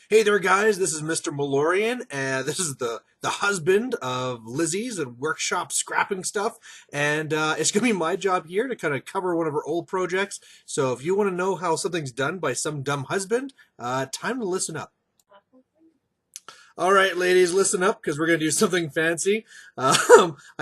Hey there, guys. This is Mr. Malorian, and this is the husband of Lizzie's and workshop scrapping stuff. And it's gonna be my job here to kind of cover one of her old projects. So if you want to know how something's done by some dumb husband, time to listen up. All right, ladies, listen up because we're gonna do something fancy. I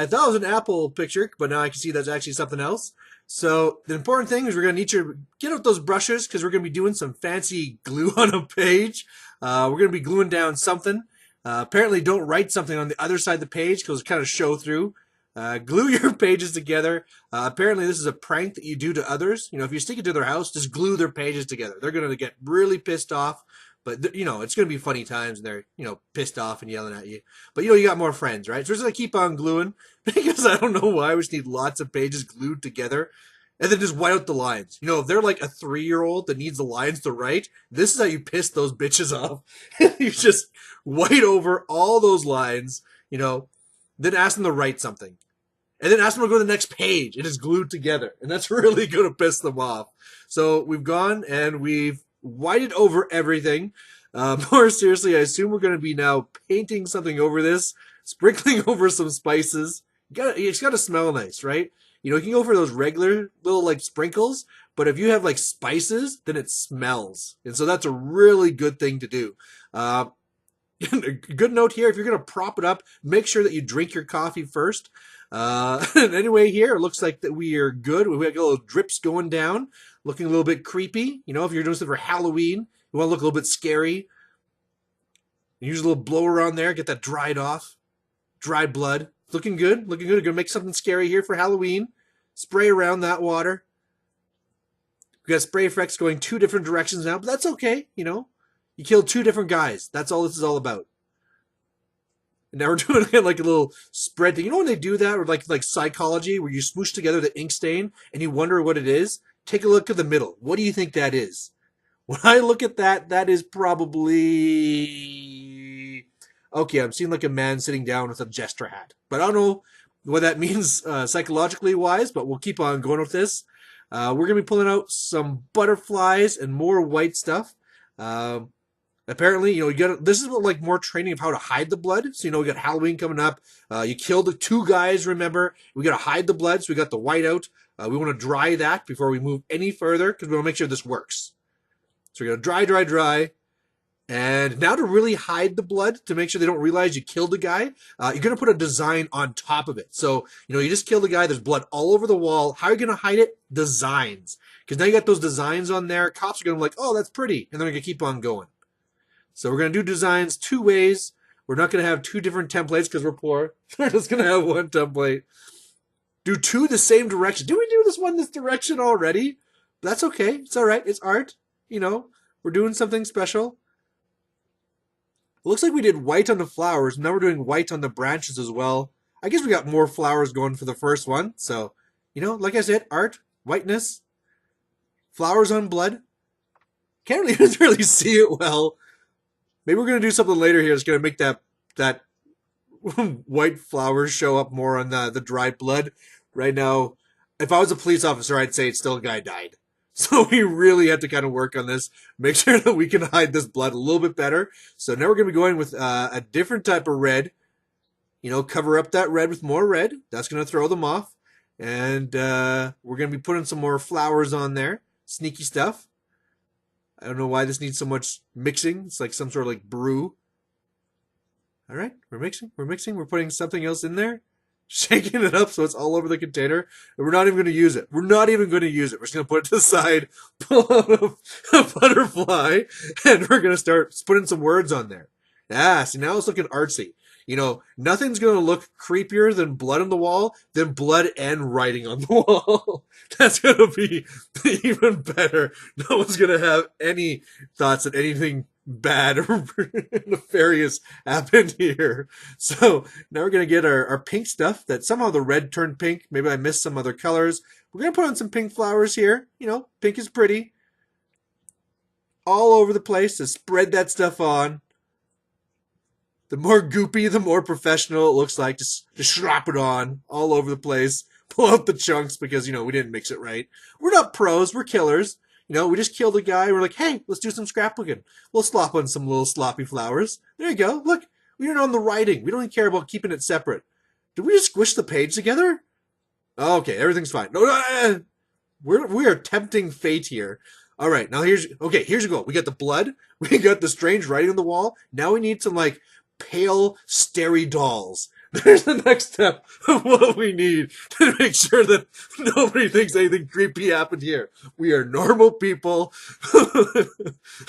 thought it was an apple picture, but now I can see that's actually something else. So the important thing is we're gonna need you to get out those brushes because we're gonna be doing some fancy glue on a page. We're gonna be gluing down something. Apparently, don't write something on the other side of the page because it'll kind of show through. Glue your pages together. Apparently, this is a prank that you do to others. You know, if you stick it to their house, just glue their pages together. They're gonna get really pissed off. But you know, it's gonna be funny times, and they're pissed off and yelling at you. But you got more friends, right? So we're just gonna keep on gluing because I don't know why we just need lots of pages glued together, and then just white out the lines. You know, if they're like a 3-year-old that needs the lines to write, this is how you piss those bitches off. You just white over all those lines. Then ask them to write something, and then ask them to go to the next page. It is glued together, and that's really gonna piss them off. So we've gone and we've whited over everything. More seriously, I assume we're going to be now painting something over this, sprinkling over some spices. It's got to smell nice, right? You can go for those regular little like sprinkles, but if you have like spices, then it smells. And so that's a really good thing to do. A good note here, if you're going to prop it up, make sure that you drink your coffee first. Anyway, here it looks like that we are good. We got little drips going down, looking a little bit creepy. If you're doing something for Halloween, you want to look a little bit scary. Use a little blower on there, get that dried off. Dried blood. Looking good, looking good. We're going to make something scary here for Halloween. Spray around that water. We got spray effects going 2 different directions now, but that's okay. You killed 2 different guys. That's all this is all about. And now we're doing it like a little spread thing. You know when they do that, or like psychology, where you smoosh together the ink stain and you wonder what it is? Take a look at the middle. What do you think that is? When I look at that, that is probably... Okay, I'm seeing like a man sitting down with a jester hat. But I don't know what that means psychologically wise, but we'll keep on going with this. We're going to be pulling out some butterflies and more white stuff. Apparently, you got this is like more training of how to hide the blood. So, we got Halloween coming up. You killed the 2 guys, remember? We got to hide the blood, so we got the white out. We want to dry that before we move any further because we want to make sure this works. So we're going to dry, dry, dry. And now to really hide the blood, to make sure they don't realize you killed a guy, you're going to put a design on top of it. So, you just killed a guy, there's blood all over the wall. How are you going to hide it? Designs. Because now you got those designs on there. Cops are going to be like, oh, that's pretty. And they're going to keep on going. So we're going to do designs 2 ways. We're not going to have 2 different templates because we're poor. We're just going to have 1 template. Do 2 the same direction. Do we do this one this direction already? That's okay. It's all right. It's art. We're doing something special. It looks like we did white on the flowers. Now we're doing white on the branches as well. I guess we got more flowers going for the first one. So, like I said, art, whiteness, flowers on blood. Can't really see it well. Maybe we're going to do something later here that's going to make that white flowers show up more on the dried blood. Right now, if I was a police officer, I'd say it's still a guy died. So we really have to kind of work on this, make sure that we can hide this blood a little bit better. So now we're going to be going with a different type of red. Cover up that red with more red. That's going to throw them off. And we're going to be putting some more flowers on there. Sneaky stuff. I don't know why this needs so much mixing. It's like some sort of like brew. All right, we're mixing. We're putting something else in there. Shaking it up so it's all over the container. And we're not even going to use it. We're just going to put it to the side, pull out a butterfly, and we're going to start putting some words on there. See, now it's looking artsy. Nothing's going to look creepier than blood on the wall than blood and writing on the wall. That's going to be even better. No one's going to have any thoughts that anything bad or nefarious happened here. So now we're going to get our pink stuff that somehow the red turned pink. Maybe I missed some other colors. We're going to put on some pink flowers here. Pink is pretty. All over the place to spread that stuff on. The more goopy, the more professional it looks like. Just strap it on all over the place. Pull out the chunks because, we didn't mix it right. We're not pros. We're killers. You know, we just killed a guy. We're like, hey, let's do some scrapbooking. We'll slop on some little sloppy flowers. There you go. Look, we are on the writing. We don't even care about keeping it separate. Did we just squish the page together? Okay, everything's fine. No, we are tempting fate here. All right, now here's your goal. We got the blood. We got the strange writing on the wall. Now we need some like pale, starry dolls. There's the next step of what we need to make sure that nobody thinks anything creepy happened here. We are normal people.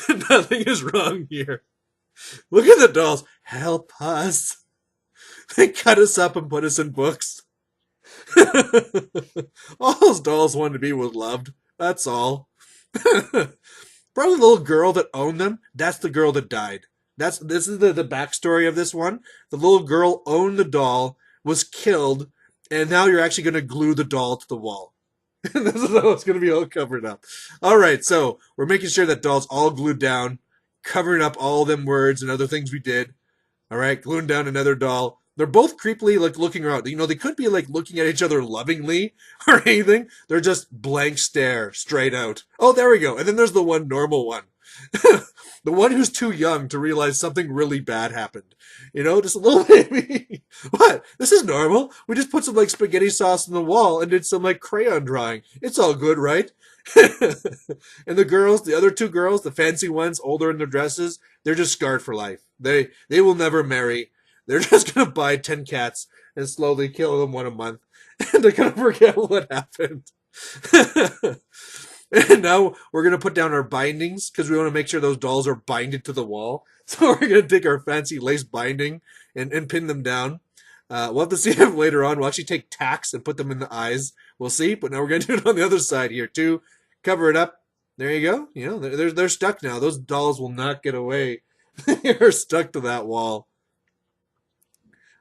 Nothing is wrong here. Look at the dolls. Help us. They cut us up and put us in books. All those dolls wanted to be was loved. That's all. Probably the little girl that owned them, that's the girl that died. This is the backstory of this one. The little girl owned the doll, was killed, and now you're actually going to glue the doll to the wall. And this is how it's going to be all covered up. All right, so we're making sure that doll's all glued down, covering up all them words and other things we did. All right, gluing down another doll. They're both creepily like looking around. You know, they could be like looking at each other lovingly or anything. They're just blank stare straight out. Oh, there we go. And then there's the one normal one. The one who's too young to realize something really bad happened. You know, just a little baby. What? This is normal. We just put some like spaghetti sauce on the wall and did some like crayon drawing. It's all good, right? And the girls, the other two girls, the fancy ones, older in their dresses, they're just scarred for life. They will never marry. They're just going to buy 10 cats and slowly kill them one a month. And they're going to forget what happened. And now we're going to put down our bindings because we want to make sure those dolls are binded to the wall. So we're going to take our fancy lace binding and pin them down. We'll have to see if later on we'll actually take tacks and put them in the eyes. We'll see. But now we're going to do it on the other side here too. Cover it up. There you go. You know, they're stuck now. Those dolls will not get away. They're stuck to that wall.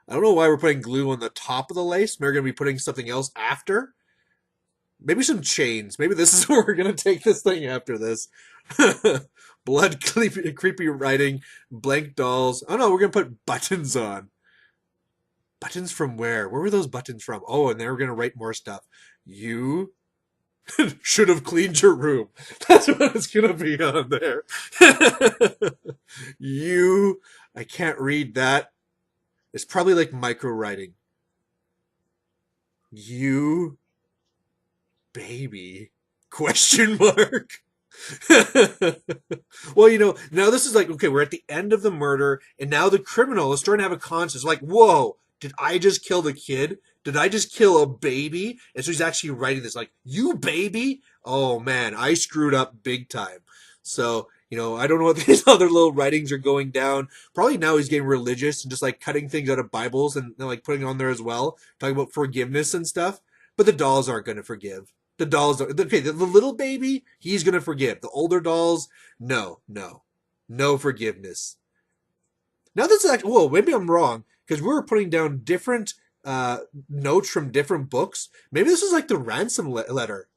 I don't know why we're putting glue on the top of the lace. Maybe we're going to be putting something else after. Maybe some chains. Maybe this is where we're going to take this thing after this. Blood, creepy writing, blank dolls. Oh no, we're going to put buttons on. Buttons from where? Where were those buttons from? Oh, and then we're going to write more stuff. You should have cleaned your room. That's what it's going to be on there. You, I can't read that. It's probably like micro writing. You baby? Question mark. Well, you know, now this is like, okay, we're at the end of the murder, and now the criminal is starting to have a conscience. Like, whoa, did I just kill the kid? Did I just kill a baby? And so he's actually writing this like, you baby? Oh man, I screwed up big time. So, you know, I don't know what these other little writings are going down. Probably now he's getting religious and just like cutting things out of Bibles and like putting it on there as well, talking about forgiveness and stuff. But the dolls aren't going to forgive. The dolls, okay, the little baby, he's going to forgive. The older dolls, no forgiveness. Now this is actually, whoa, maybe I'm wrong, because we were putting down different notes from different books. Maybe this is like the ransom letter.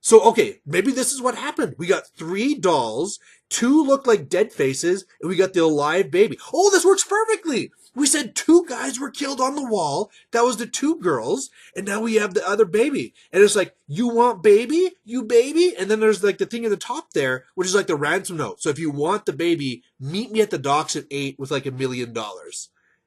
So, okay, maybe this is what happened. We got 3 dolls, 2 look like dead faces, and we got the alive baby. Oh, this works perfectly. We said 2 guys were killed on the wall. That was the 2 girls, and now we have the other baby. And it's like, you want baby? You baby? And then there's like the thing at the top there, which is like the ransom note. So if you want the baby, meet me at the docks at 8 with like $1 million.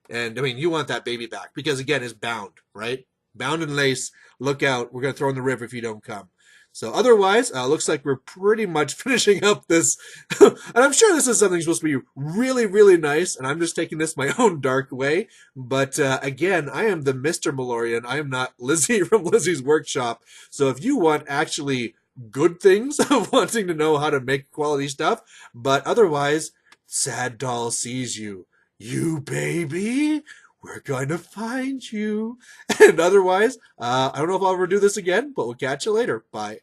And I mean, you want that baby back because again, it's bound, right? Bound in lace. Look out. We're going to throw in the river if you don't come. So otherwise, looks like we're pretty much finishing up this. And I'm sure this is something supposed to be really, really nice. And I'm just taking this my own dark way. But again, I am the Mr. Malorian. I am not Lizzie from Lizzie's Workshop. So if you want actually good things of wanting to know how to make quality stuff, but otherwise, sad doll sees you. You baby, we're going to find you. And otherwise, I don't know if I'll ever do this again, but we'll catch you later. Bye.